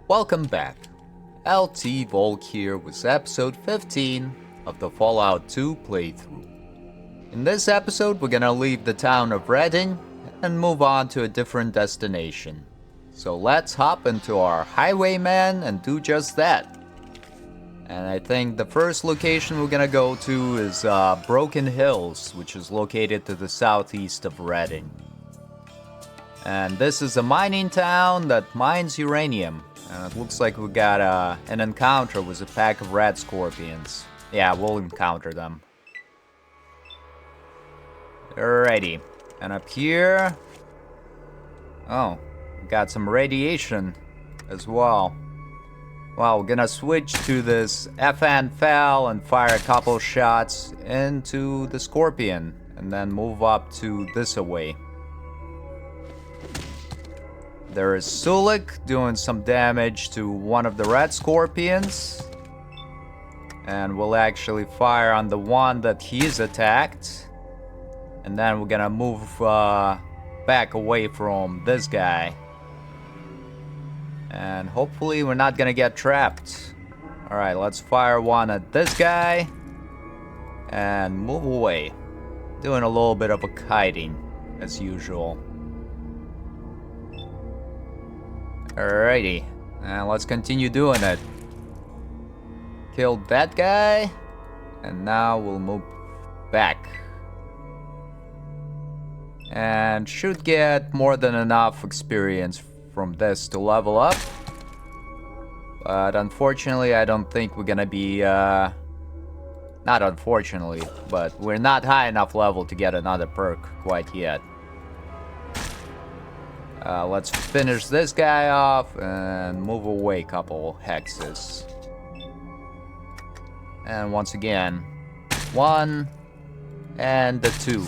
Welcome back. LT Volk here with episode 15 of the Fallout 2 playthrough. In this episode, we're gonna leave the town of Redding and move on to a different destination. So let's hop into our highwayman and do just that. And I think the first location we're gonna go to is Broken Hills, which is located to the southeast of Redding. And this is a mining town that mines uranium. And it looks like we got an encounter with a pack of red scorpions. Yeah, we'll encounter them. Alrighty. And up here... Oh, we got some radiation as well. Well, we're gonna switch to this FN FAL and fire a couple shots into the scorpion. And then move up to this away. There is Sulik doing some damage to one of the red scorpions. And we'll actually fire on the one that he's attacked. And then we're gonna move back away from this guy. And hopefully we're not gonna get trapped. Alright, let's fire one at this guy. And move away. Doing a little bit of a kiting, as usual. Alrighty, and let's continue doing it. Killed that guy, and now we'll move back. And should get more than enough experience from this to level up. But unfortunately, I don't think we're gonna be, not unfortunately, but we're not high enough level to get another perk quite yet. Let's finish this guy off and move away a couple hexes. And once again, 1 and the 2.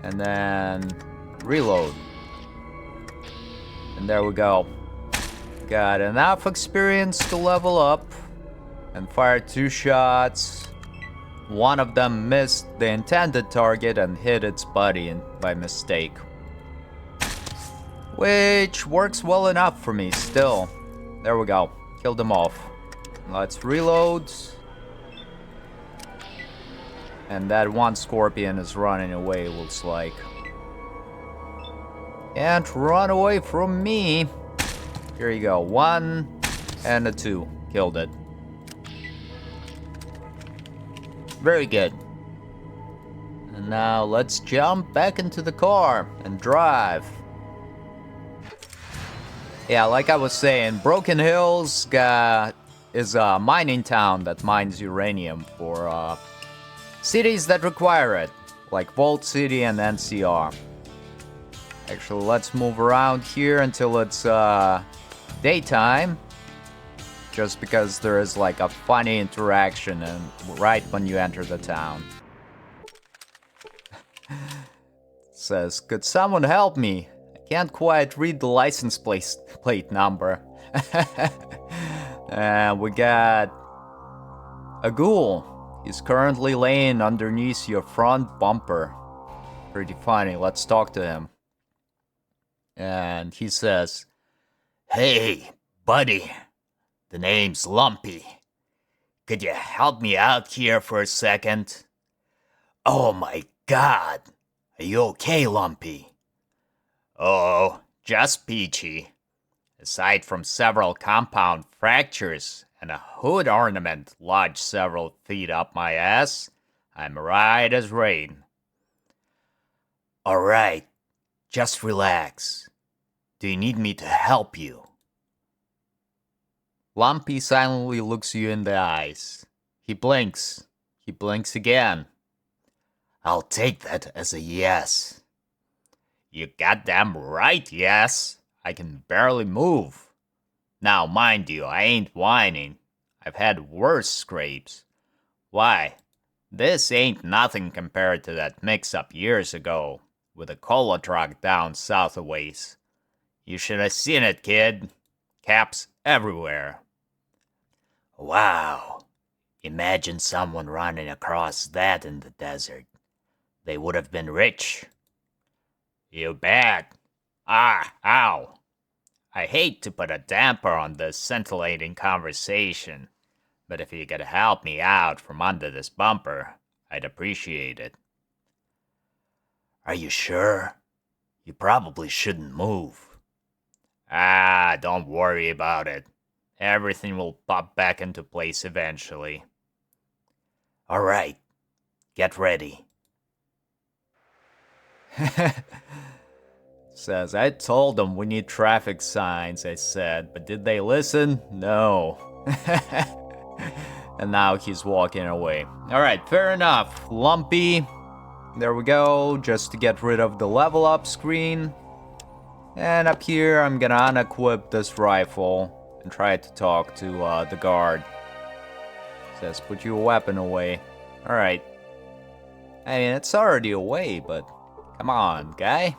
And then reload. And there we go. Got enough experience to level up and fire 2 shots. One of them missed the intended target and hit its buddy by mistake. Which works well enough for me still. There we go. Killed them off. Let's reload. And that one scorpion is running away, it looks like. Can't run away from me. Here you go. 1 and a 2. Killed it. Very good. And now let's jump back into the car and drive. Yeah, like I was saying, Broken Hills is a mining town that mines uranium for cities that require it, like Vault City and NCR. Actually, let's move around here until it's daytime, just because there is like a funny interaction right when you enter the town. It says, "Could someone help me? Can't quite read the license plate number." And we got a ghoul. He's currently laying underneath your front bumper. Pretty funny. Let's talk to him. And he says, "Hey, buddy. The name's Lumpy. Could you help me out here for a second?" "Oh my God. Are you okay, Lumpy?" "Oh, just peachy. Aside from several compound fractures and a hood ornament lodged several feet up my ass, I'm right as rain." "All right, just relax. Do you need me to help you?" Lumpy silently looks you in the eyes. He blinks. He blinks again. "I'll take that as a yes." "You goddamn right, yes. I can barely move. Now, mind you, I ain't whining. I've had worse scrapes. Why, this ain't nothing compared to that mix-up years ago with a cola truck down south a ways. You should have seen it, kid. Caps everywhere." "Wow. Imagine someone running across that in the desert. They would have been rich." "You bet. Ah, ow. I hate to put a damper on this scintillating conversation, but if you could help me out from under this bumper, I'd appreciate it. Are you sure? You probably shouldn't move. Don't worry about it. Everything will pop back into place eventually. Alright, get ready. Says, I told them we need traffic signs, I said, but did they listen? No. And now he's walking away. Alright, fair enough. Lumpy. There we go, just to get rid of the level up screen. And up here, I'm gonna unequip this rifle and try to talk to the guard. Says, put your weapon away. Alright. I mean, it's already away, but come on, guy.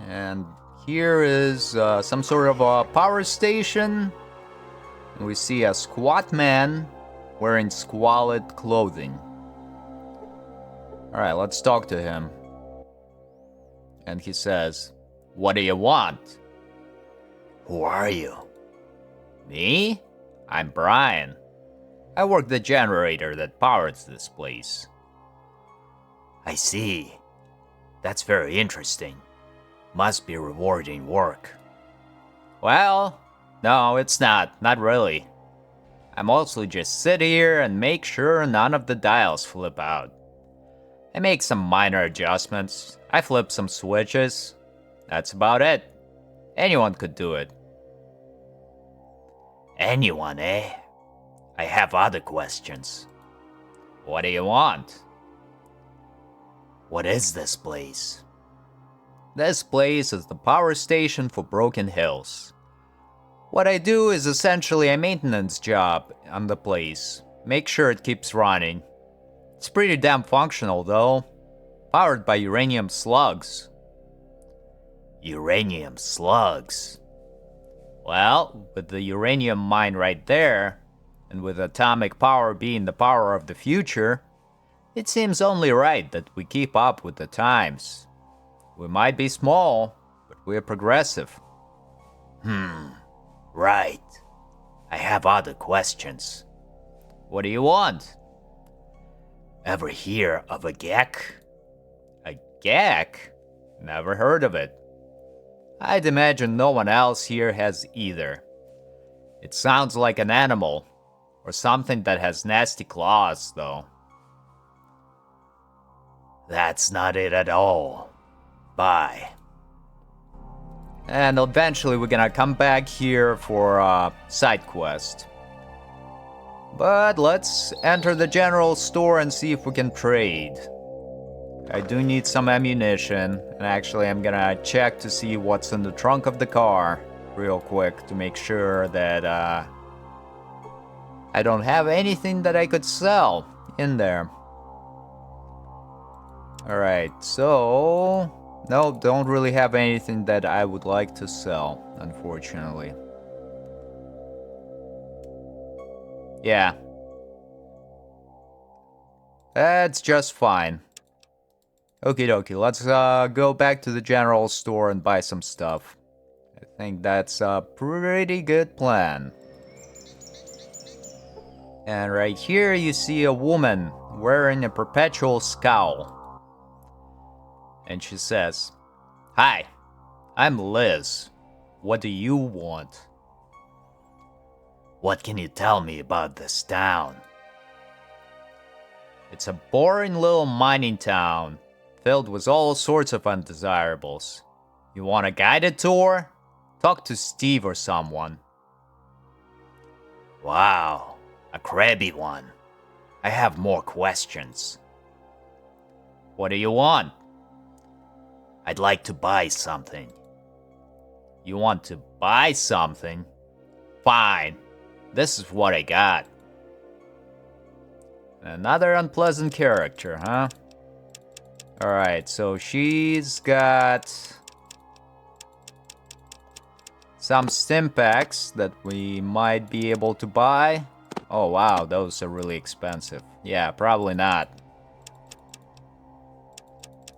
And here is some sort of a power station. And we see a squat man wearing squalid clothing. Alright, let's talk to him. And he says, what do you want? Who are you? Me? I'm Brian. I work the generator that powers this place. I see. That's very interesting. Must be rewarding work. Well, no, it's not. Not really. I mostly just sit here and make sure none of the dials flip out. I make some minor adjustments. I flip some switches. That's about it. Anyone could do it. Anyone, eh? I have other questions. What do you want? What is this place? This place is the power station for Broken Hills. What I do is essentially a maintenance job on the place. Make sure it keeps running. It's pretty damn functional though. Powered by uranium slugs. Uranium slugs? Well, with the uranium mine right there, and with atomic power being the power of the future, it seems only right that we keep up with the times. We might be small, but we're progressive. Right. I have other questions. What do you want? Ever hear of a gek? A gek? Never heard of it. I'd imagine no one else here has either. It sounds like an animal, or something that has nasty claws, though. That's not it at all. Bye. And eventually we're gonna come back here for a side quest. But let's enter the general store and see if we can trade. I do need some ammunition, and actually I'm gonna check to see what's in the trunk of the car real quick to make sure that I don't have anything that I could sell in there. Alright, so no, don't really have anything that I would like to sell, unfortunately. Yeah. That's just fine. Okie dokie, let's go back to the general store and buy some stuff. I think that's a pretty good plan. And right here you see a woman wearing a perpetual scowl. And she says, "Hi, I'm Liz. What do you want?" What can you tell me about this town? It's a boring little mining town, filled with all sorts of undesirables. You want a guided tour? Talk to Steve or someone. Wow, a crabby one. I have more questions. What do you want? I'd like to buy something. You want to buy something? Fine. This is what I got. Another unpleasant character, huh? Alright, so she's got some stim packs that we might be able to buy. Oh wow, those are really expensive. Yeah, probably not.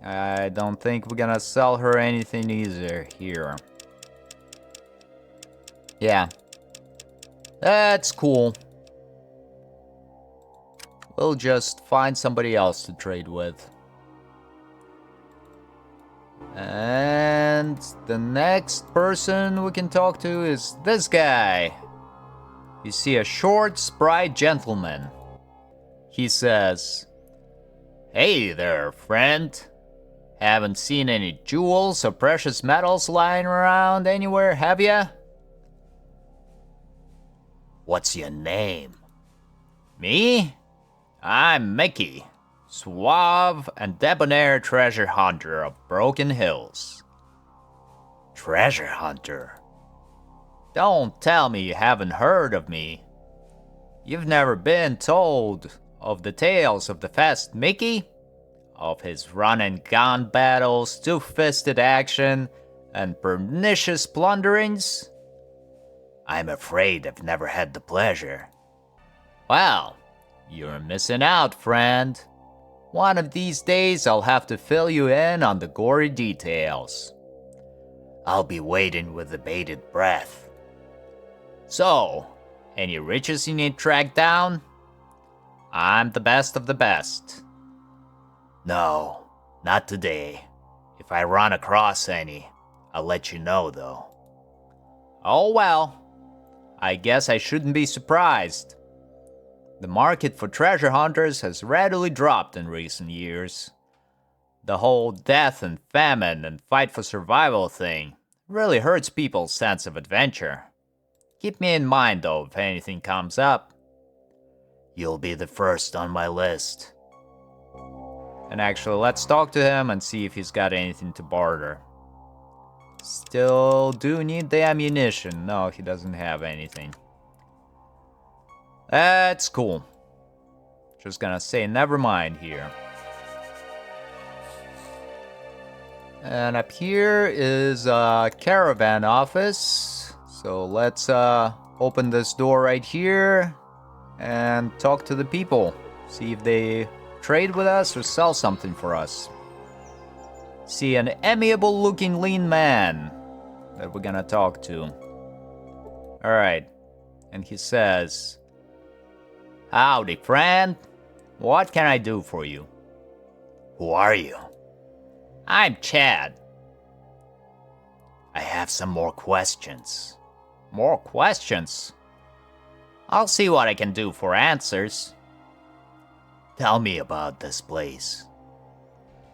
I don't think we're gonna sell her anything either here. Yeah. That's cool. We'll just find somebody else to trade with. And the next person we can talk to is this guy. You see a short, spry gentleman. He says, "Hey there, friend. Haven't seen any jewels or precious metals lying around anywhere, have ya?" "What's your name?" "Me? I'm Mickey, suave and debonair treasure hunter of Broken Hills." "Treasure hunter? Don't tell me you haven't heard of me. You've never been told of the tales of the fast Mickey? Of his run-and-gun battles, two-fisted action, and pernicious plunderings?" "I'm afraid I've never had the pleasure." "Well, you're missing out, friend. One of these days I'll have to fill you in on the gory details." "I'll be waiting with bated breath." "So, any riches you need tracked down?" "I'm the best of the best." "No, not today. If I run across any, I'll let you know though." "Oh well, I guess I shouldn't be surprised. The market for treasure hunters has readily dropped in recent years. The whole death and famine and fight for survival thing really hurts people's sense of adventure. Keep me in mind though if anything comes up." "You'll be the first on my list." And actually, let's talk to him and see if he's got anything to barter. Still do need the ammunition. No, he doesn't have anything. That's cool. Just gonna say never mind here. And up here is a caravan office. So let's open this door right here and talk to the people. See if they trade with us or sell something for us. See an amiable looking lean man that we're gonna talk to. Alright. And he says, "Howdy, friend. What can I do for you?" "Who are you?" "I'm Chad." "I have some more questions." "More questions? I'll see what I can do for answers." "Tell me about this place."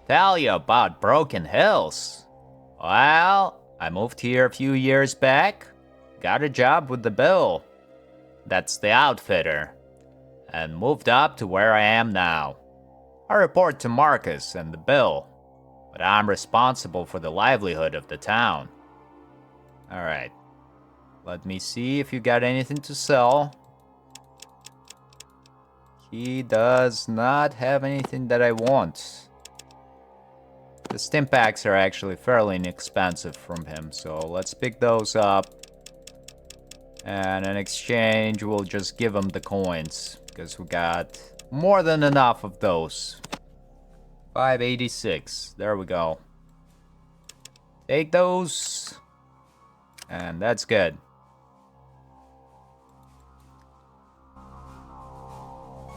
"Tell you about Broken Hills? Well, I moved here a few years back. Got a job with the Bill. That's the outfitter. And moved up to where I am now. I report to Marcus and the Bill, but I'm responsible for the livelihood of the town." Alright. Let me see if you got anything to sell. He does not have anything that I want. The stim packs are actually fairly inexpensive from him, so let's pick those up. And in exchange, we'll just give him the coins, because we got more than enough of those. 586, there we go. Take those, and that's good.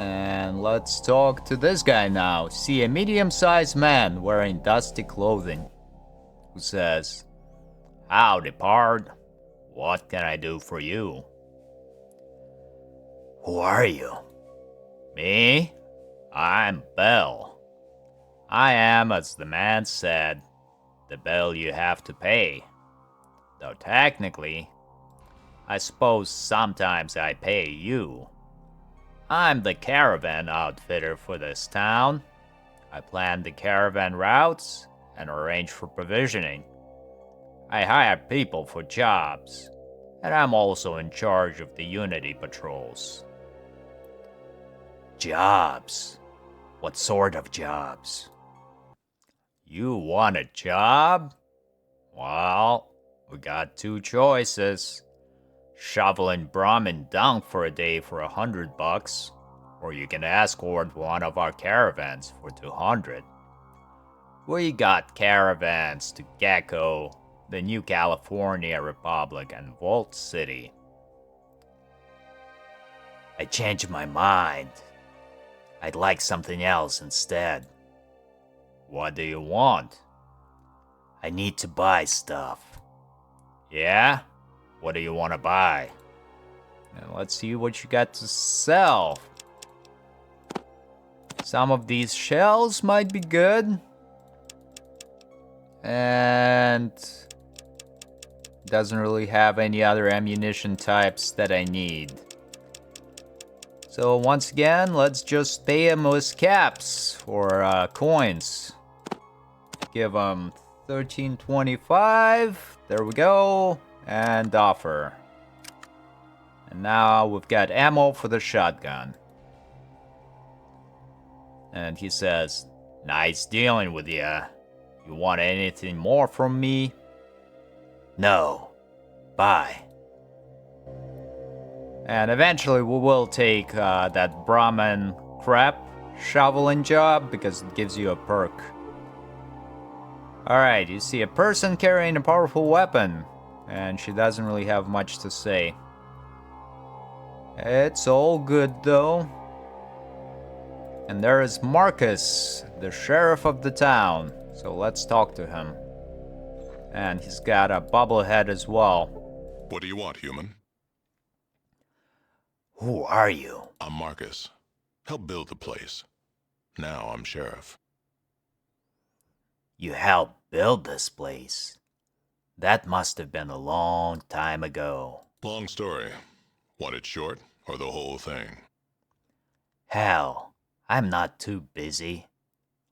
And let's talk to this guy now. See a medium-sized man wearing dusty clothing, who says, "Howdy, pard. What can I do for you?" "Who are you?" "Me? I'm Bell. I am, as the man said, the bill you have to pay. Though technically, I suppose sometimes I pay you. I'm the caravan outfitter for this town. I plan the caravan routes and arrange for provisioning. I hire people for jobs, and I'm also in charge of the Unity patrols." "Jobs? What sort of jobs?" "You want a job? Well, we got two choices. Shoveling Brahmin dung for a day for $100, or you can escort one of our caravans for $200. We got caravans to Gecko, the New California Republic and Vault City. I changed my mind. I'd like something else instead. What do you want? I need to buy stuff. Yeah? What do you want to buy? And let's see what you got to sell. Some of these shells might be good. And doesn't really have any other ammunition types that I need. So once again, let's just pay him with caps or coins. Give him 1325. There we go. And offer. And now we've got ammo for the shotgun. And he says, nice dealing with ya. You want anything more from me? No. Bye. And eventually we will take that Brahmin crap shoveling job because it gives you a perk. Alright, you see a person carrying a powerful weapon, and she doesn't really have much to say. It's all good though. And there is Marcus, the sheriff of the town. So let's talk to him. And he's got a bobblehead as well. What do you want, human? Who are you? I'm Marcus. Help build the place. Now I'm sheriff. You helped build this place. That must have been a long time ago. Long story. Want it short or the whole thing? Hell, I'm not too busy.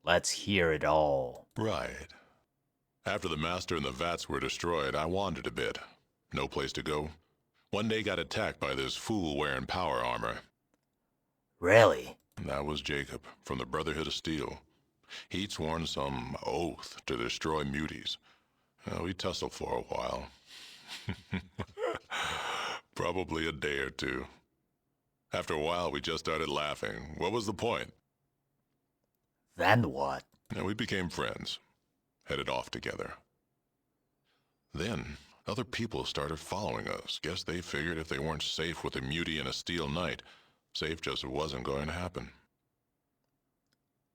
Let's hear it all. Right. After the master and the vats were destroyed, I wandered a bit. No place to go. One day got attacked by this fool wearing power armor. Really? That was Jacob, from the Brotherhood of Steel. He'd sworn some oath to destroy muties. We tussled for a while. Probably a day or two. After a while, we just started laughing. What was the point? Then what? We became friends. Headed off together. Then, other people started following us. Guess they figured if they weren't safe with a mutie and a steel knight, safe just wasn't going to happen.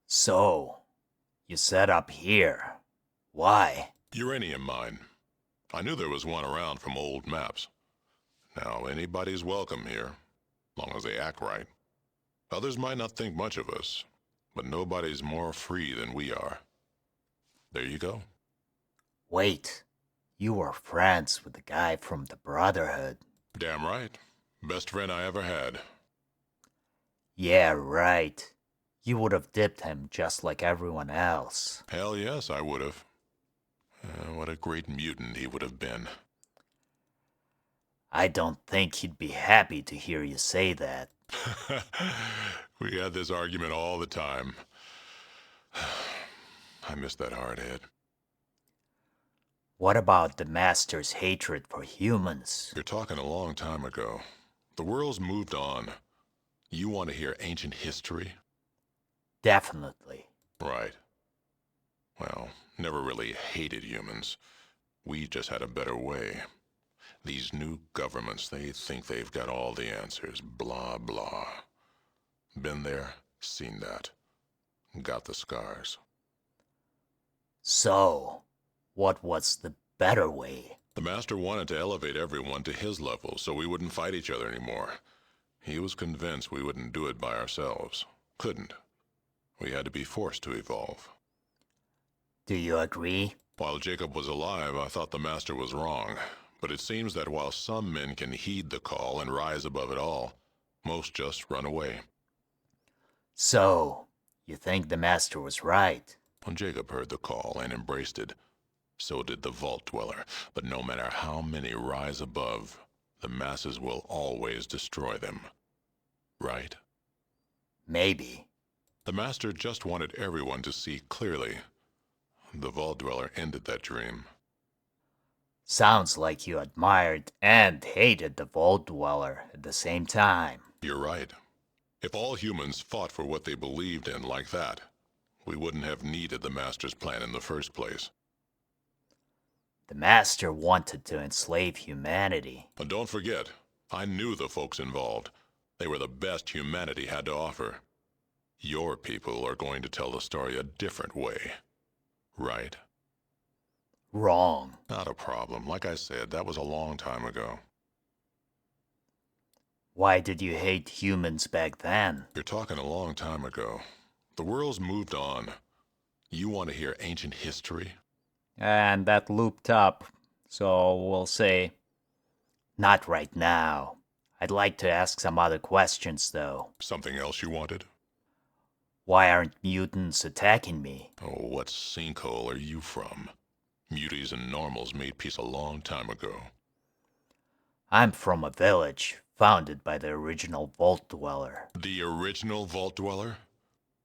So, you set up here. Why? Uranium mine. I knew there was one around from old maps. Now, anybody's welcome here, long as they act right. Others might not think much of us, but nobody's more free than we are. There you go. Wait, you were friends with the guy from the Brotherhood. Damn right. Best friend I ever had. Yeah, right. You would have dipped him just like everyone else. Hell yes, I would have. What a great mutant he would have been. I don't think he'd be happy to hear you say that. We had this argument all the time. I miss that hard head. What about the Master's hatred for humans? You're talking a long time ago. The world's moved on. You want to hear ancient history? Definitely. Right. Well, never really hated humans. We just had a better way. These new governments, they think they've got all the answers. Blah, blah. Been there, seen that. Got the scars. So, what was the better way? The Master wanted to elevate everyone to his level so we wouldn't fight each other anymore. He was convinced we wouldn't do it by ourselves. Couldn't. We had to be forced to evolve. Do you agree? While Jacob was alive, I thought the Master was wrong. But it seems that while some men can heed the call and rise above it all, most just run away. So, you think the Master was right? When Jacob heard the call and embraced it, so did the Vault Dweller. But no matter how many rise above, the masses will always destroy them. Right? Maybe. The Master just wanted everyone to see clearly. The Vault Dweller ended that dream. Sounds like you admired and hated the Vault Dweller at the same time. You're right. If all humans fought for what they believed in like that, we wouldn't have needed the Master's plan in the first place. The Master wanted to enslave humanity. But don't forget, I knew the folks involved. They were the best humanity had to offer. Your people are going to tell the story a different way. Right? Wrong. Not a problem. Like I said, that was a long time ago. Why did you hate humans back then? You're talking a long time ago. The world's moved on. You want to hear ancient history? And that looped up, so we'll say, not right now. I'd like to ask some other questions, though. Something else you wanted? Why aren't mutants attacking me? Oh, what sinkhole are you from? Muties and normals made peace a long time ago. I'm from a village founded by the original Vault Dweller. The original Vault Dweller?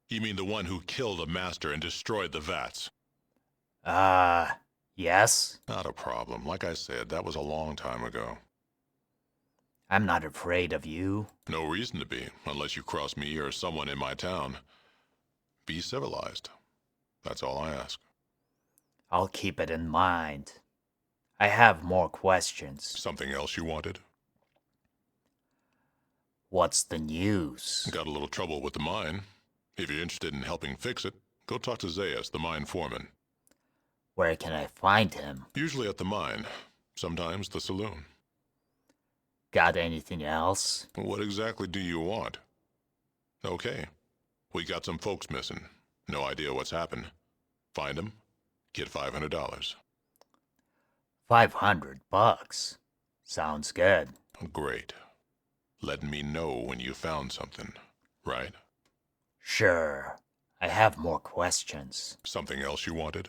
You mean the one who killed the Master and destroyed the vats? Yes? Not a problem. Like I said, that was a long time ago. I'm not afraid of you. No reason to be, unless you cross me or someone in my town. Be civilized. That's all I ask. I'll keep it in mind. I have more questions. Something else you wanted? What's the news? Got a little trouble with the mine. If you're interested in helping fix it, go talk to Zaius, the mine foreman. Where can I find him? Usually at the mine. Sometimes the saloon. Got anything else? What exactly do you want? Okay. We got some folks missing. No idea what's happened. Find them. Get $500. $500. Sounds good. Great. Let me know when you found something, right? Sure. I have more questions. Something else you wanted?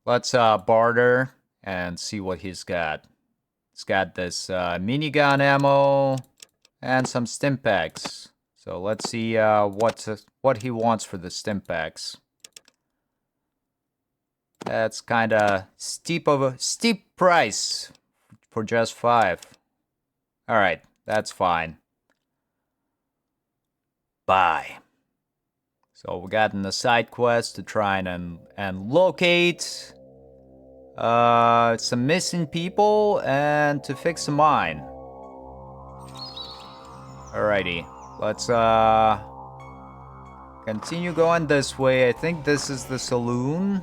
Let's barter and see what he's got. He's got this minigun ammo and some stim packs. So let's see what he wants for the stim packs. That's kind of steep price for just 5. All right, that's fine. Bye. So we got in the side quest to try and locate some missing people and to fix a mine. Alrighty, let's continue going this way. I think this is the saloon,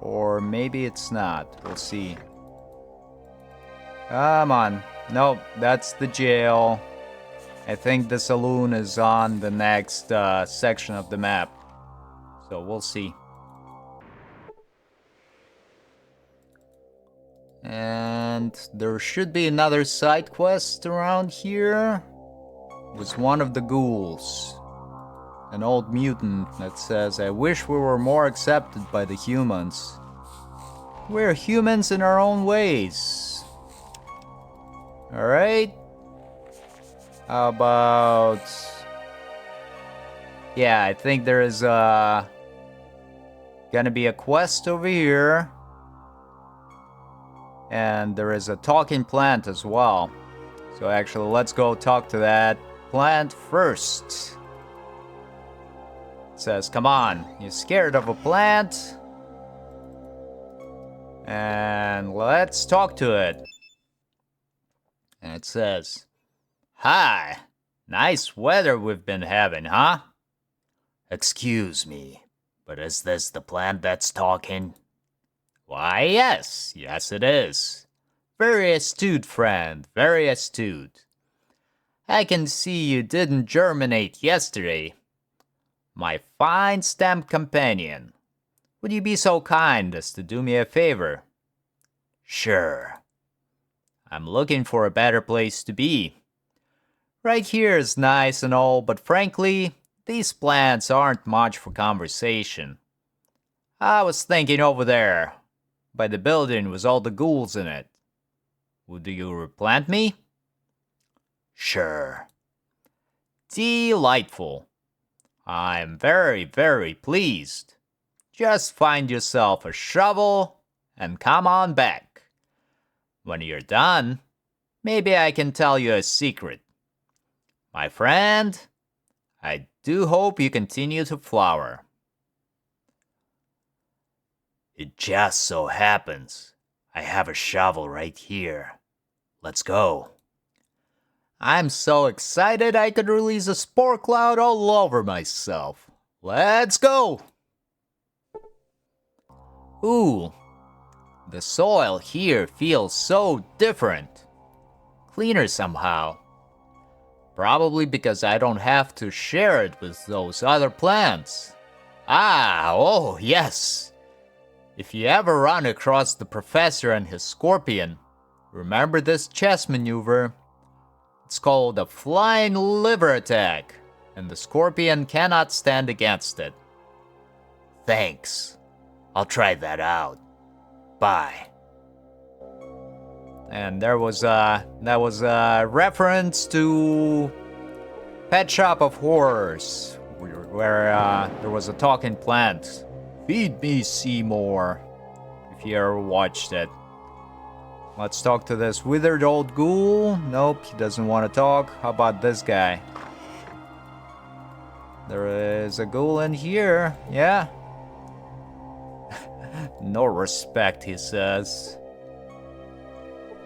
or maybe it's not. We'll see. Come on. Nope, that's the jail. I think the saloon is on the next section of the map. So we'll see. And there should be another side quest around here. It was one of the ghouls. An old mutant that says, I wish we were more accepted by the humans. We're humans in our own ways. Alright. How about... Yeah, I think there is gonna be a quest over here. And there is a talking plant as well. So actually, let's go talk to that plant first. It says, come on, you scared of a plant? And let's talk to it. And it says, hi, nice weather we've been having, huh? Excuse me, but is this the plant that's talking? Why, yes it is. Very astute, friend, very astute. I can see you didn't germinate yesterday. My fine stamped companion, would you be so kind as to do me a favor? Sure. I'm looking for a better place to be. Right here is nice and all, but frankly, these plants aren't much for conversation. I was thinking over there, by the building with all the ghouls in it. Would you replant me? Sure. Delightful. I'm very, very pleased. Just find yourself a shovel and come on back. When you're done, maybe I can tell you a secret. My friend, I do hope you continue to flower. It just so happens I have a shovel right here. Let's go. I'm so excited I could release a spore cloud all over myself. Let's go! Ooh, the soil here feels so different. Cleaner somehow. Probably because I don't have to share it with those other plants. Oh yes! If you ever run across the professor and his scorpion, remember this chess maneuver. It's called a flying liver attack, and the scorpion cannot stand against it. Thanks. I'll try that out. Bye. And that was a reference to Pet Shop of Horrors, where there was a talking plant. Feed me, Seymour. If you ever watched it. Let's talk to this withered old ghoul. Nope, he doesn't want to talk. How about this guy? There is a ghoul in here. Yeah. No respect, he says.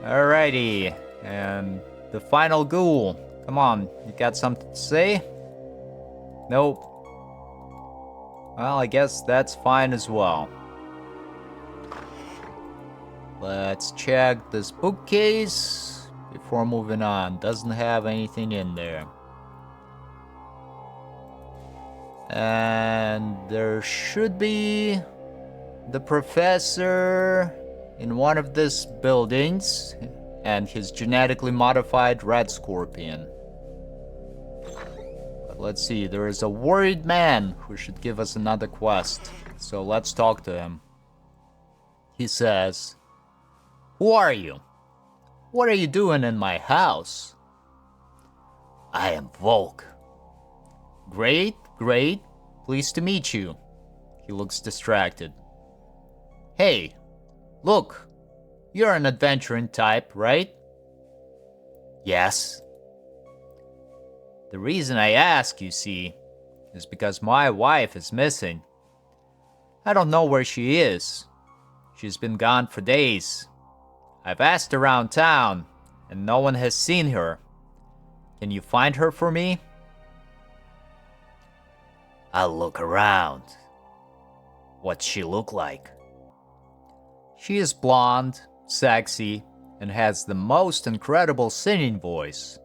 Alrighty. And the final ghoul. Come on, you got something to say? Nope. Well, I guess that's fine as well. Let's check this bookcase before moving on. Doesn't have anything in there. And there should be the professor in one of these buildings and his genetically modified red scorpion. But let's see, there is a worried man who should give us another quest. So let's talk to him. He says, "Who are you? What are you doing in my house?" "I am Volk." Great, great. Pleased to meet you." He looks distracted. "Hey, look. You're an adventuring type, right?" "Yes." "The reason I ask, you see, is because my wife is missing. I don't know where she is. She's been gone for days. I've asked around town, and no one has seen her. Can you find her for me?" "I'll look around. What's she look like?" "She is blonde, sexy, and has the most incredible singing voice.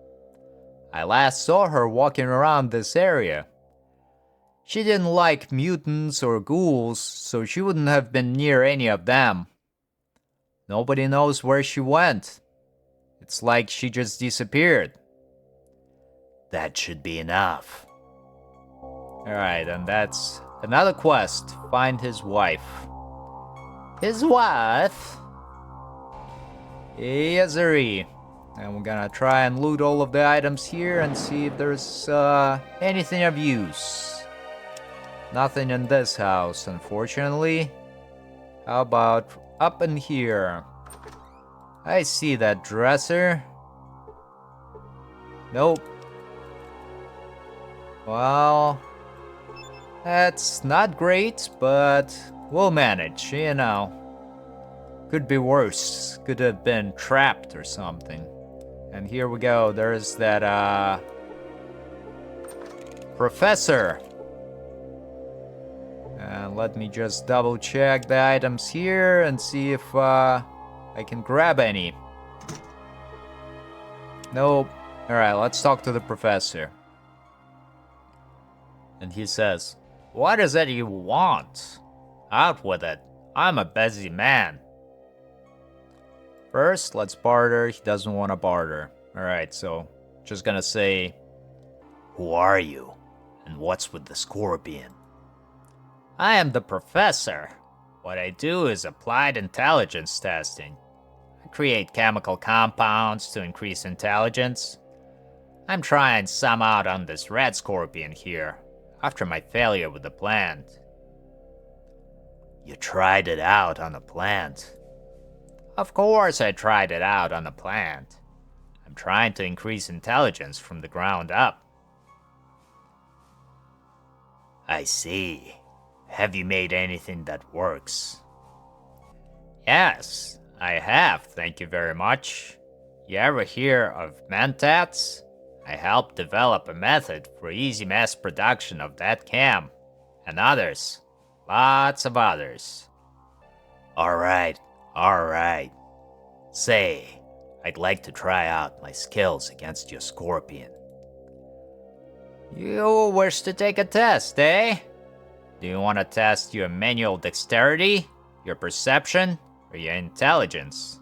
I last saw her walking around this area. She didn't like mutants or ghouls, so she wouldn't have been near any of them. Nobody knows where she went. It's like she just disappeared." "That should be enough." Alright, and that's another quest. Find his wife. His wife? Yes, sirree. And we're gonna try and loot all of the items here and see if there's anything of use. Nothing in this house, unfortunately. How about up in here? I see that dresser. Nope. Well, that's not great, but we'll manage, you know. Could be worse. Could have been trapped or something. And here we go. There's that, professor. And let me just double check the items here and see if, I can grab any. Nope. Alright, let's talk to the professor. And he says, "What is it you want? Out with it. I'm a busy man." First, let's barter. He doesn't want to barter. Alright, so just gonna say, "Who are you? And what's with the scorpion?" "I am the professor. What I do is applied intelligence testing. I create chemical compounds to increase intelligence. I'm trying some out on this red scorpion here, after my failure with the plant." "You tried it out on a plant?" "Of course I tried it out on a plant. I'm trying to increase intelligence from the ground up." "I see. Have you made anything that works?" Yes, I have, thank you very much. You ever hear of mentats? I helped develop a method for easy mass production of that chem. And others. Lots of others. Alright, alright. Say, I'd like to try out my skills against your scorpion. You wish to take a test, eh? Do you want to test your manual dexterity, your perception, or your intelligence?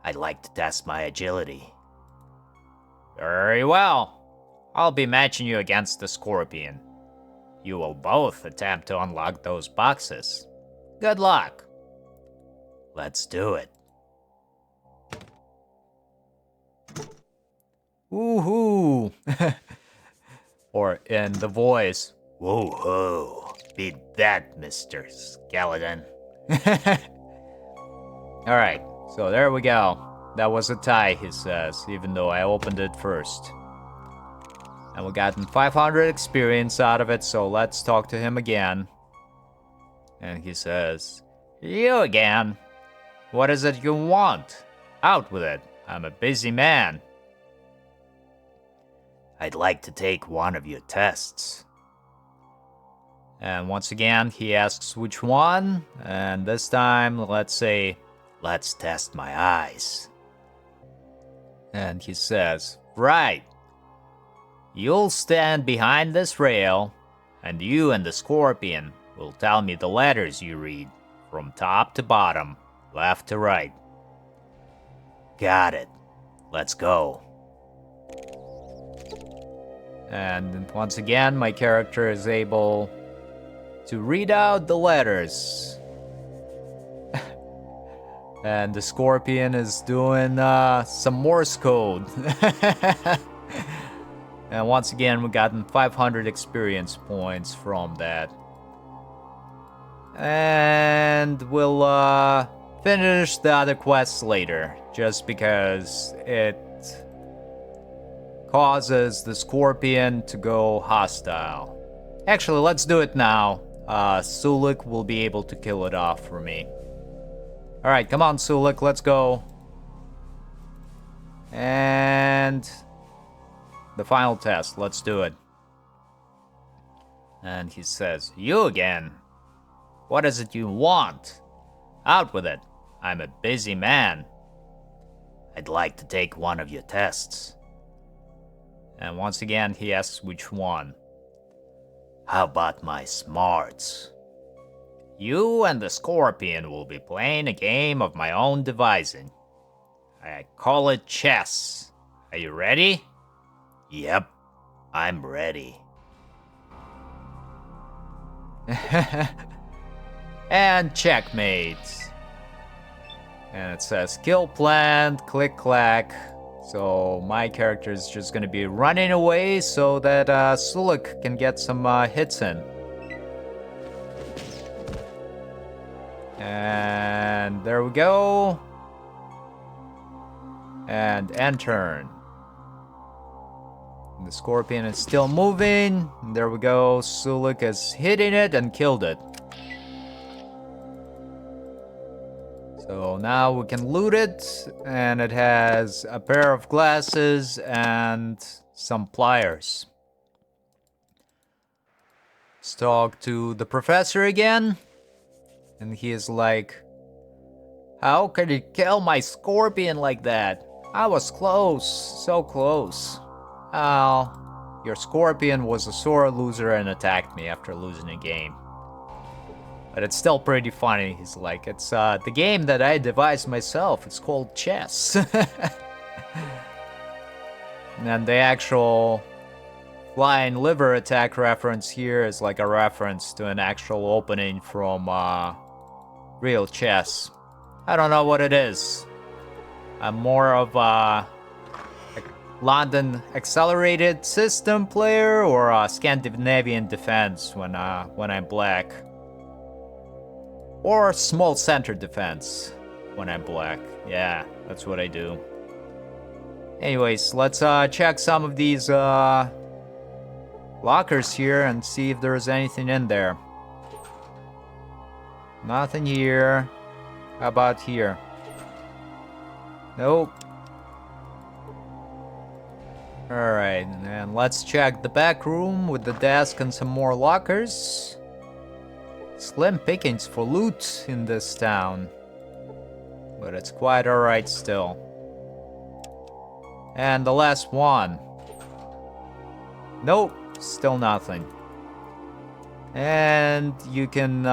I'd like to test my agility. Very well. I'll be matching you against the scorpion. You will both attempt to unlock those boxes. Good luck. Let's do it. Woohoo! Or in the voice, woohoo! Beat that, Mr. Skeleton. Alright, so there we go. That was a tie, he says, even though I opened it first. And we gotten 500 experience out of it, so let's talk to him again. And he says, you again? What is it you want? Out with it. I'm a busy man. I'd like to take one of your tests. And once again, he asks which one, and this time, let's say, let's test my eyes. And he says, right. You'll stand behind this rail, and you and the scorpion will tell me the letters you read, from top to bottom, left to right. Got it. Let's go. And once again, my character is able to read out the letters. And the scorpion is doing some Morse code. And once again, we've gotten 500 experience points from that. And we'll finish the other quests later, just because it causes the scorpion to go hostile. Actually, let's do it now. Sulik will be able to kill it off for me. Alright, come on, Sulik, let's go. And the final test, let's do it. And he says, you again? What is it you want? Out with it. I'm a busy man. I'd like to take one of your tests. And once again, he asks which one. How about my smarts? You and the scorpion will be playing a game of my own devising. I call it chess. Are you ready? Yep, I'm ready. And checkmate. And it says kill plant, click clack. So my character is just gonna be running away so that Sulik can get some hits in. And there we go. And end turn. And the scorpion is still moving. And there we go. Sulik is hitting it and killed it. So now we can loot it, and it has a pair of glasses and some pliers. Let's talk to the professor again. And he is like, how could you kill my scorpion like that? I was close, so close. Oh, your scorpion was a sore loser and attacked me after losing a game. But it's still pretty funny. He's like, it's the game that I devised myself. It's called chess. And the actual flying liver attack reference here is like a reference to an actual opening from real chess. I don't know what it is. I'm more of a London accelerated system player or a Scandinavian defense when I'm black. Or small center defense when I'm black. Yeah, that's what I do. Anyways, let's check some of these lockers here and see if there's anything in there. Nothing here. How about here? Nope. Alright, and let's check the back room with the desk and some more lockers. Slim pickings for loot in this town. But it's quite alright still. And the last one. Nope, still nothing. And you can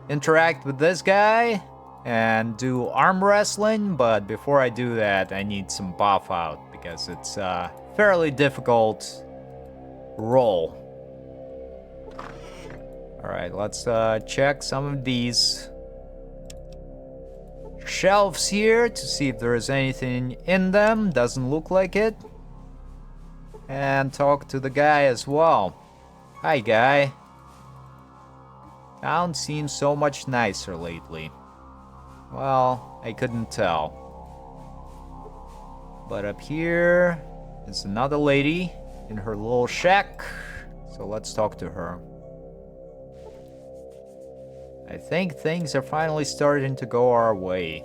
interact with this guy and do arm wrestling, but before I do that, I need some buff out because it's a fairly difficult role. Alright, let's check some of these shelves here to see if there is anything in them. Doesn't look like it. And talk to the guy as well. Hi, guy. Town seems so much nicer lately. Well, I couldn't tell. But up here is another lady in her little shack. So let's talk to her. I think things are finally starting to go our way.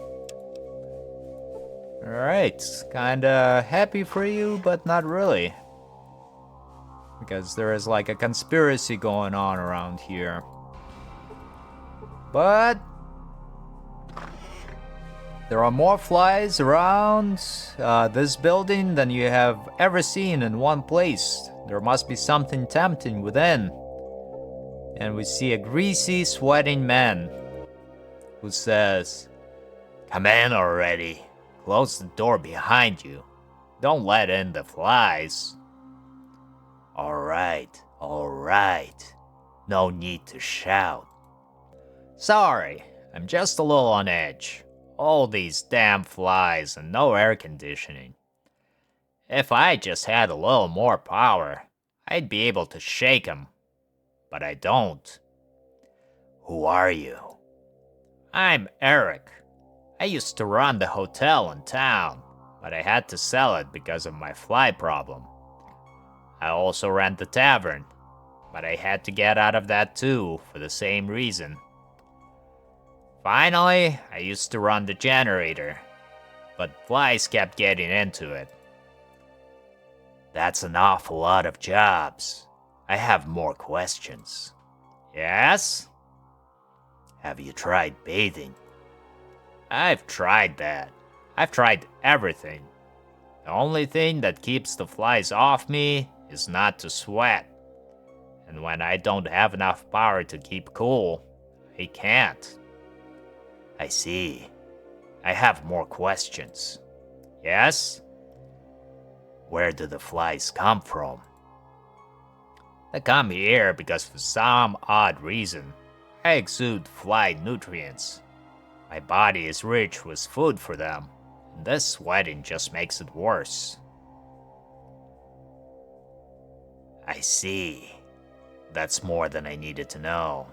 Alright, kinda happy for you, but not really. Because there is like a conspiracy going on around here. But there are more flies around this building than you have ever seen in one place. There must be something tempting within. And we see a greasy, sweating man who says, "Come in already. Close the door behind you. Don't let in the flies." Alright, alright. No need to shout. Sorry, I'm just a little on edge. All these damn flies and no air conditioning. If I just had a little more power, I'd be able to shake 'em. But I don't. Who are you? I'm Eric. I used to run the hotel in town, but I had to sell it because of my fly problem. I also ran the tavern, but I had to get out of that too for the same reason. Finally, I used to run the generator, but flies kept getting into it. That's an awful lot of jobs. I have more questions. Yes? Have you tried bathing? I've tried that. I've tried everything. The only thing that keeps the flies off me is not to sweat. And when I don't have enough power to keep cool, I can't. I see. I have more questions. Yes? Where do the flies come from? They come here because for some odd reason, I exude fly nutrients. My body is rich with food for them, and this sweating just makes it worse. I see. That's more than I needed to know.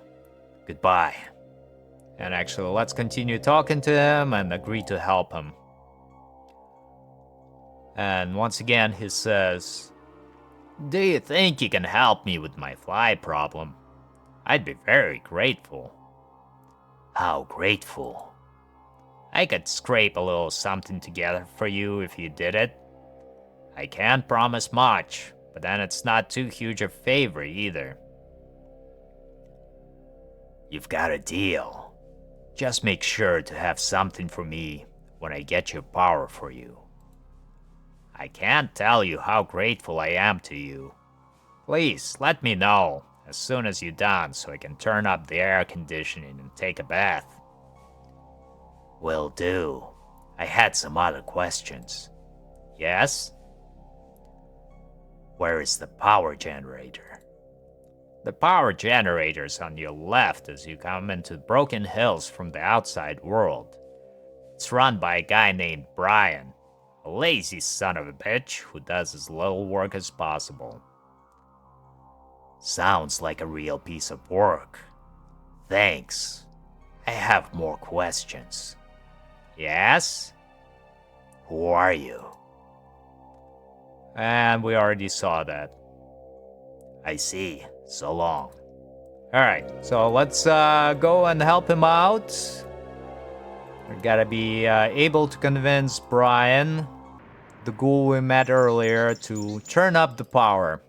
Goodbye. And actually, let's continue talking to him and agree to help him. And once again, he says, "Do you think you can help me with my fly problem? I'd be very grateful." How grateful? I could scrape a little something together for you if you did it. I can't promise much, but then it's not too huge a favor either. You've got a deal. Just make sure to have something for me when I get your power for you. I can't tell you how grateful I am to you. Please let me know as soon as you're done so I can turn up the air conditioning and take a bath. Will do. I had some other questions. Yes? Where is the power generator? The power generator's on your left as you come into Broken Hills from the outside world. It's run by a guy named Brian, a lazy son of a bitch who does as little work as possible. Sounds like a real piece of work. Thanks. I have more questions. Yes? Who are you? And we already saw that. I see. So long. Alright, so let's go and help him out. We gotta be able to convince Brian, the ghoul we met earlier, to turn up the power.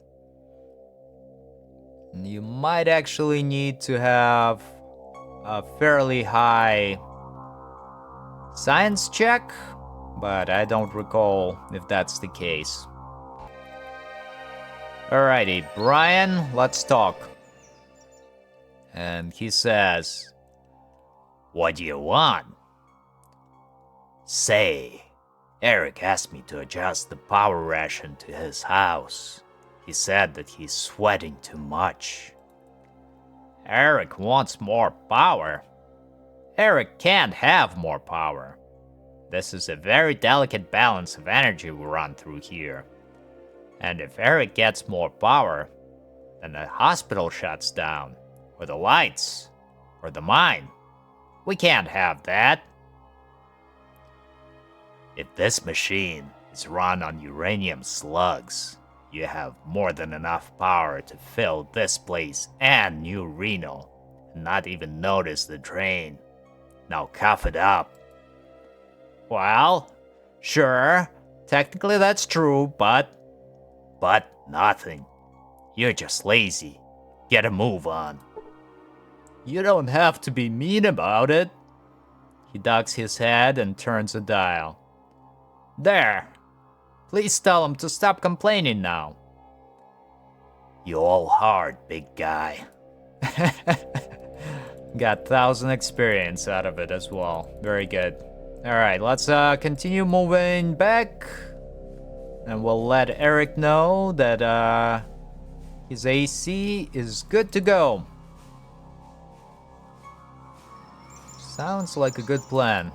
You might actually need to have a fairly high science check, but I don't recall if that's the case. Alrighty, Brian, let's talk. And he says, "What do you want?" "Say, Eric asked me to adjust the power ration to his house. He said that he's sweating too much." "Eric wants more power." "Eric can't have more power. This is a very delicate balance of energy we run through here. And if Eric gets more power, then the hospital shuts down, or the lights, or the mine. We can't have that." "If this machine is run on uranium slugs, you have more than enough power to fill this place and New Reno, and not even notice the drain. Now cough it up." "Well, sure, technically that's true, but nothing. You're just lazy. Get a move on." "You don't have to be mean about it." He ducks his head and turns a dial. "There. Please tell him to stop complaining now." "You all hard, big guy." Got 1,000 experience out of it as well. Very good. Alright, let's continue moving back. And we'll let Eric know that his AC is good to go. Sounds like a good plan.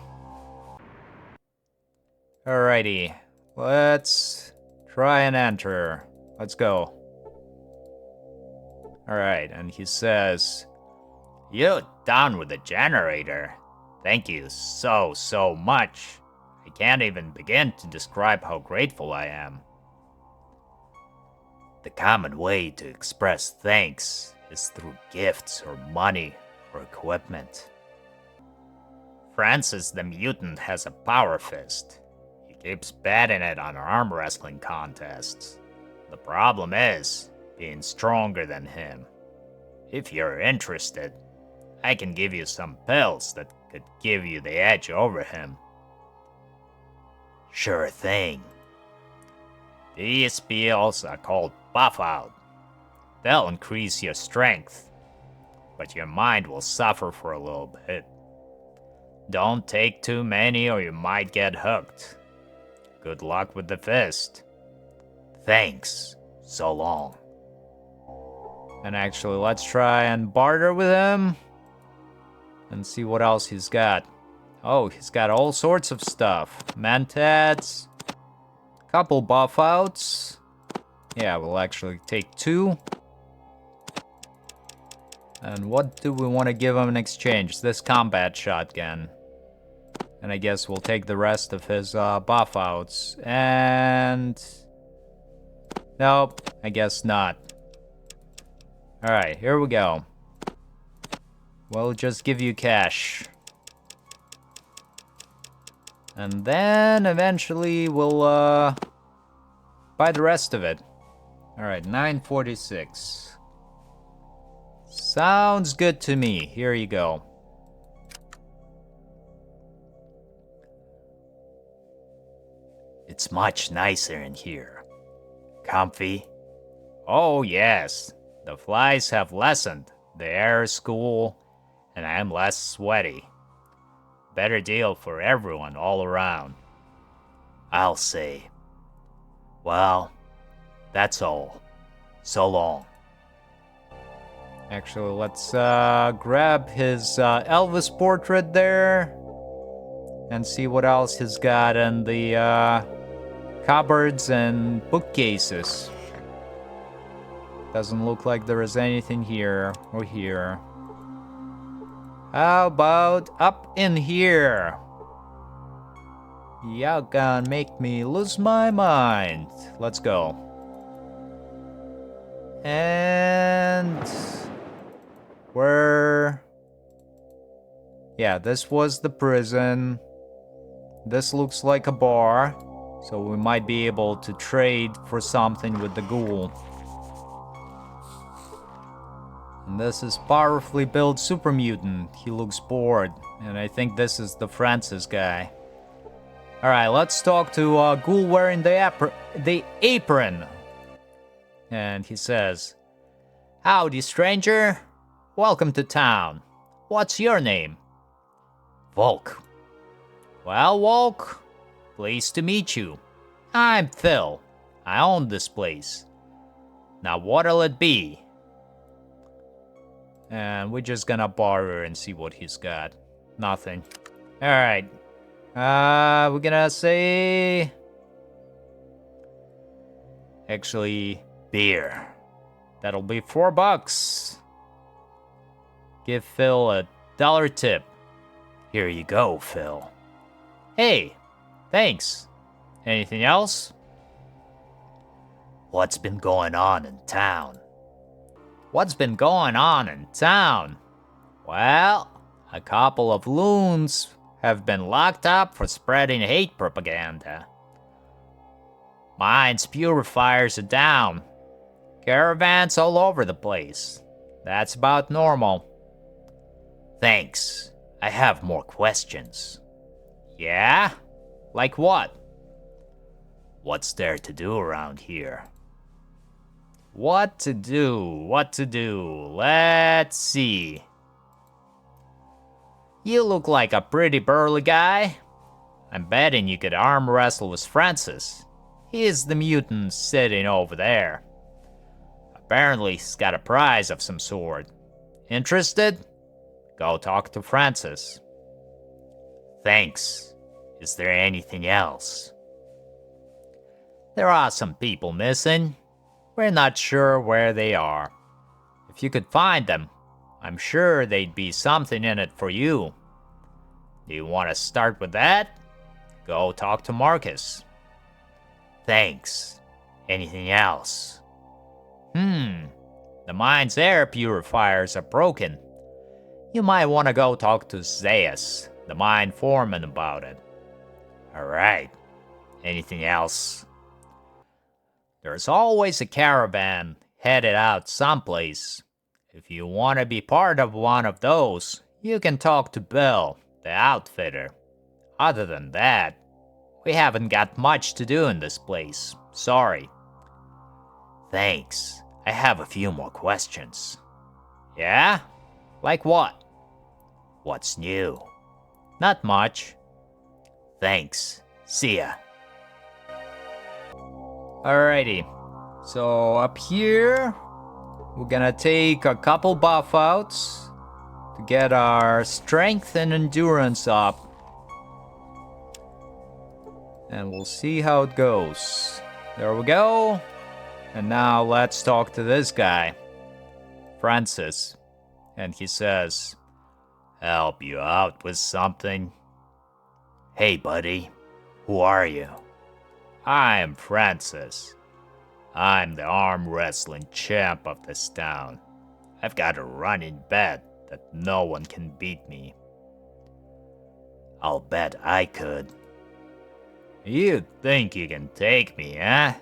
Alrighty, let's try and enter. Let's go. Alright, and he says, "You're done with the generator. Thank you so much. I can't even begin to describe how grateful I am." "The common way to express thanks is through gifts or money or equipment." "Francis the Mutant has a power fist. He keeps betting it on arm wrestling contests. The problem is being stronger than him. If you're interested, I can give you some pills that could give you the edge over him." "Sure thing." "These pills are called Buff Out. They'll increase your strength, but your mind will suffer for a little bit. Don't take too many or you might get hooked. Good luck with the fist." "Thanks. So long." And actually, let's try and barter with him and see what else he's got. Oh, he's got all sorts of stuff. Mentats, couple buff outs. Yeah, we'll actually take 2. And what do we want to give him in exchange? This combat shotgun. And I guess we'll take the rest of his buff outs. And nope, I guess not. Alright, here we go. We'll just give you cash. And then eventually we'll buy the rest of it. Alright, 946. Sounds good to me. Here you go. "It's much nicer in here. Comfy?" "Oh yes. The flies have lessened. The air is cool, and I'm less sweaty. Better deal for everyone all around." "I'll say. Well, that's all. So long." Actually, let's grab his Elvis portrait there and see what else he's got in the cupboards and bookcases. Doesn't look like there is anything here or here. How about up in here? Y'all gonna make me lose my mind. Let's go. And where Yeah, this was the prison. This looks like a bar, so we might be able to trade for something with the ghoul. And this is powerfully built super mutant. He looks bored, and I think this is the Francis guy. Alright, let's talk to ghoul wearing the apron. And he says, "Howdy, stranger. Welcome to town. What's your name?" "Volk." "Well, Volk, pleased to meet you. I'm Phil. I own this place. Now what'll it be?" And we're just gonna borrow and see what he's got. Nothing. Alright. We're gonna say... Actually, beer. That'll be $4. Give Phil a $1 tip. Here you go, Phil. Hey, thanks. Anything else? What's been going on in town? What's been going on in town? Well, a couple of loons have been locked up for spreading hate propaganda. Mines purifiers are down. Caravans all over the place. That's about normal. Thanks. I have more questions. Yeah? Like what? What's there to do around here? What to do? Let's see. You look like a pretty burly guy. I'm betting you could arm wrestle with Francis. He's the mutant sitting over there. Apparently he's got a prize of some sort. Interested? Go talk to Francis. Thanks. Is there anything else? There are some people missing. We're not sure where they are. If you could find them, I'm sure they'd be something in it for you. Do you want to start with that? Go talk to Marcus. Thanks. Anything else? The mine's air purifiers are broken. You might want to go talk to Zaius, the mine foreman, about it. Alright. Anything else? There's always a caravan headed out someplace. If you want to be part of one of those, you can talk to Bill, the outfitter. Other than that, we haven't got much to do in this place. Sorry. Thanks. I have a few more questions. Yeah? Like what? What's new? Not much. Thanks. See ya. Alrighty. So up here, we're gonna take a couple buff outs to get our strength and endurance up. And we'll see how it goes. There we go. And now let's talk to this guy, Francis. And he says, "Help you out with something?" "Hey, buddy. Who are you?" "I'm Francis. I'm the arm wrestling champ of this town. I've got a running bet that no one can beat me." "I'll bet I could." "You think you can take me, huh?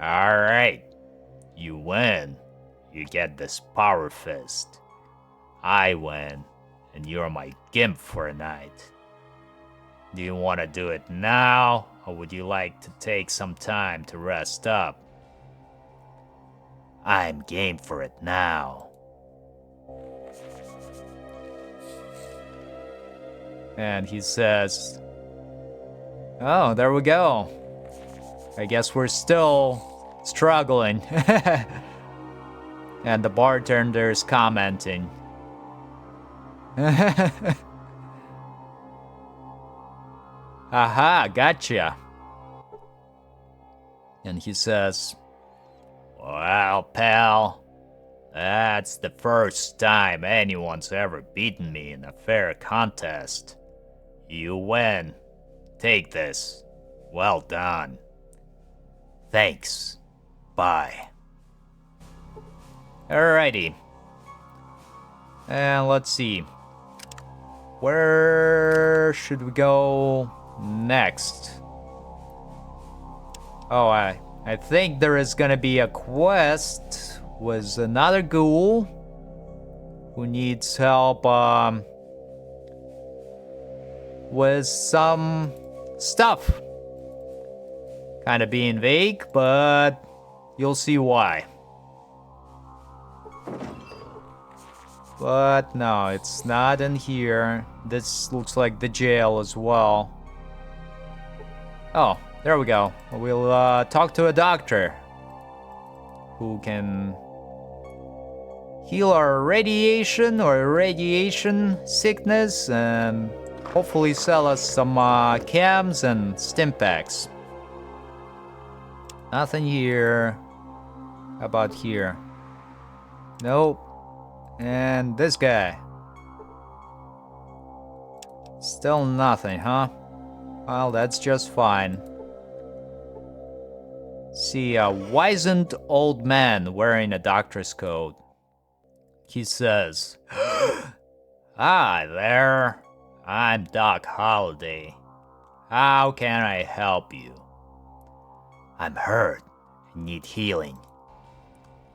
Alright. You win. You get this power fist. I win, and you're my gimp for a night. Do you want to do it now, or would you like to take some time to rest up?" "I'm game for it now." And he says, "Oh, there we go. I guess we're still struggling." And the bartender's commenting. Aha, gotcha. And he says, "Well, pal, that's the first time anyone's ever beaten me in a fair contest. You win. Take this. Well done." "Thanks. Bye." Alrighty. And let's see. Where should we go next? Oh, I think there is gonna be a quest with another ghoul who needs help with some stuff. Kind of being vague, but you'll see why. But no, it's not in here. This looks like the jail as well. Oh, there we go. We'll talk to a doctor who can heal our radiation sickness and hopefully sell us some cams and stim packs. Nothing here. How about here? Nope. And this guy. Still nothing, huh? Well, that's just fine. See a wizened old man wearing a doctor's coat. He says, "Hi there. I'm Doc Holliday. How can I help you?" "I'm hurt and need healing."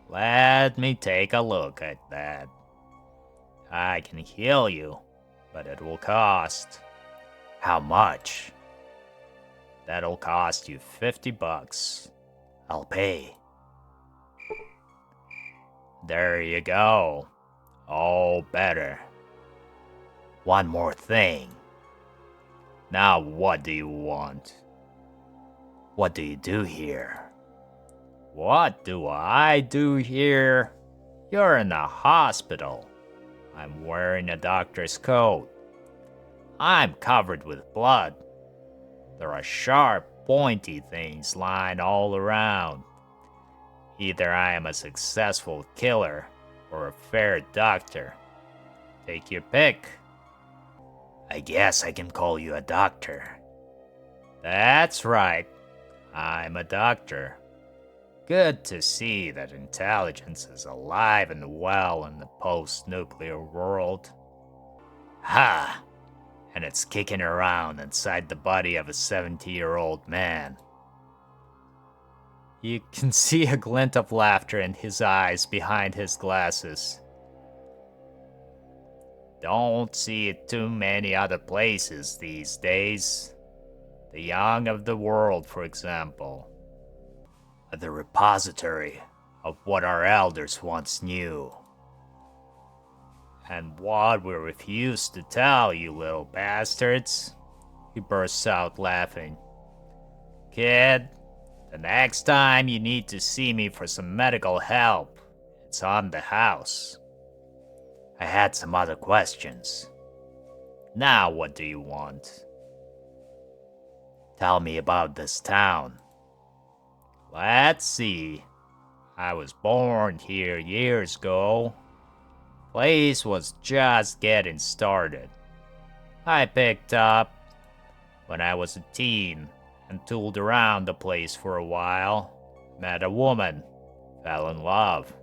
"Let me take a look at that. I can heal you, but it will cost." "How much?" "That'll cost you $50. I'll pay." "There you go. Oh, better. One more thing." "Now what do you want?" "What do you do here?" "What do I do here? You're in a hospital. I'm wearing a doctor's coat. I'm covered with blood. There are sharp, pointy things lying all around. Either I am a successful killer or a fair doctor. Take your pick." "I guess I can call you a doctor." "That's right. I'm a doctor. Good to see that intelligence is alive and well in the post-nuclear world." "Ha! And it's kicking around inside the body of a 70-year-old man." You can see a glint of laughter in his eyes behind his glasses. "Don't see it too many other places these days. The young of the world, for example. The repository of what our elders once knew. And what we refused to tell you little bastards," he bursts out laughing. "Kid, the next time you need to see me for some medical help, it's on the house." "I had some other questions." "Now what do you want?" "Tell me about this town." "Let's see. I was born here years ago. Place was just getting started. I picked up when I was a teen and tooled around the place for a while. Met a woman. Fell in love.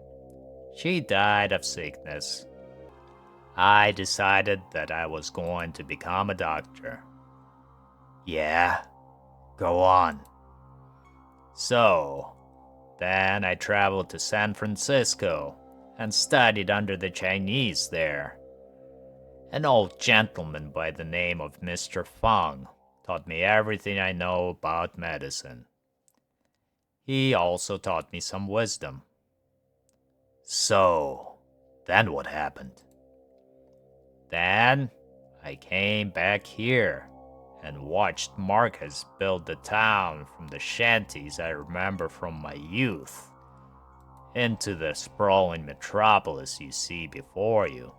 She died of sickness. I decided that I was going to become a doctor." "Yeah? Go on." "So, then I traveled to San Francisco and studied under the Chinese there. An old gentleman by the name of Mr. Feng taught me everything I know about medicine. He also taught me some wisdom." "So, then what happened?" "Then I came back here and watched Marcus build the town from the shanties I remember from my youth into the sprawling metropolis you see before you.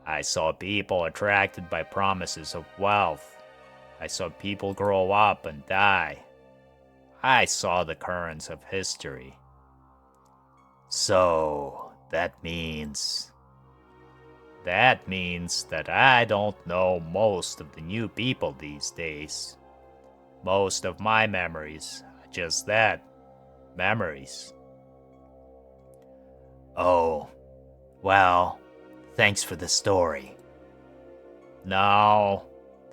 I saw people attracted by promises of wealth. I saw people grow up and die. I saw the currents of history." "So, that means..." "That means that I don't know most of the new people these days. Most of my memories are just that, memories." "Oh, well, thanks for the story. No.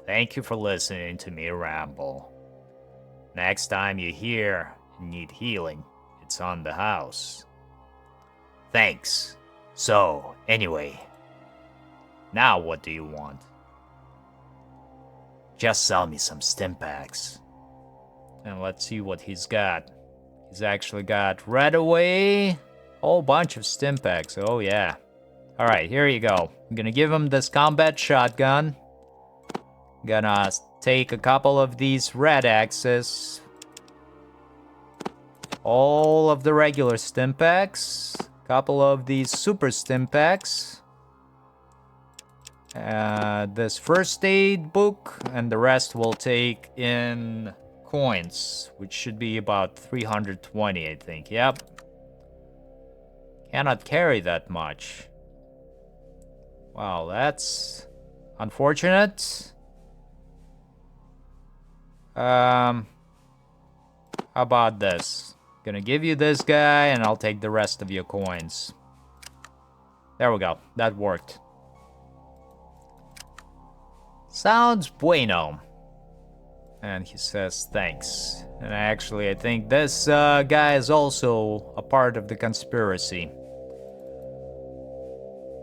Thank you for listening to me ramble. Next time you hear you need healing, it's on the house. Thanks. So, anyway. Now what do you want? Just sell me some Stimpaks. And let's see what he's got. He's actually got right away. Whole bunch of Stimpaks. Oh yeah. Alright, here you go. I'm gonna give him this combat shotgun. Gonna take a couple of these red axes. All of the regular Stimpaks. Couple of these super Stimpaks. This first aid book, and the rest we'll take in coins, which should be about 320, I think. Yep. Cannot carry that much. Wow, that's unfortunate. How about this? Gonna give you this guy, and I'll take the rest of your coins. There we go. That worked. Sounds bueno. And he says thanks. And actually, I think this guy is also a part of the conspiracy.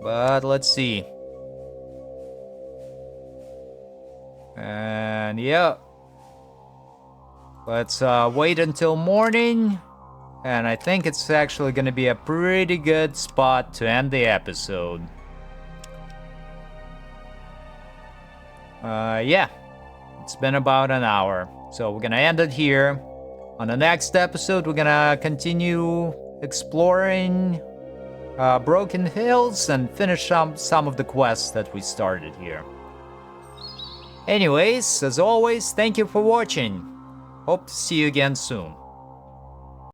But let's see. And yeah. Let's wait until morning. And I think it's actually gonna be a pretty good spot to end the episode. Yeah, it's been about an hour, so we're gonna end it here. On the next episode, we're gonna continue exploring Broken Hills and finish some of the quests that we started here. Anyways, as always, thank you for watching. Hope to see you again soon.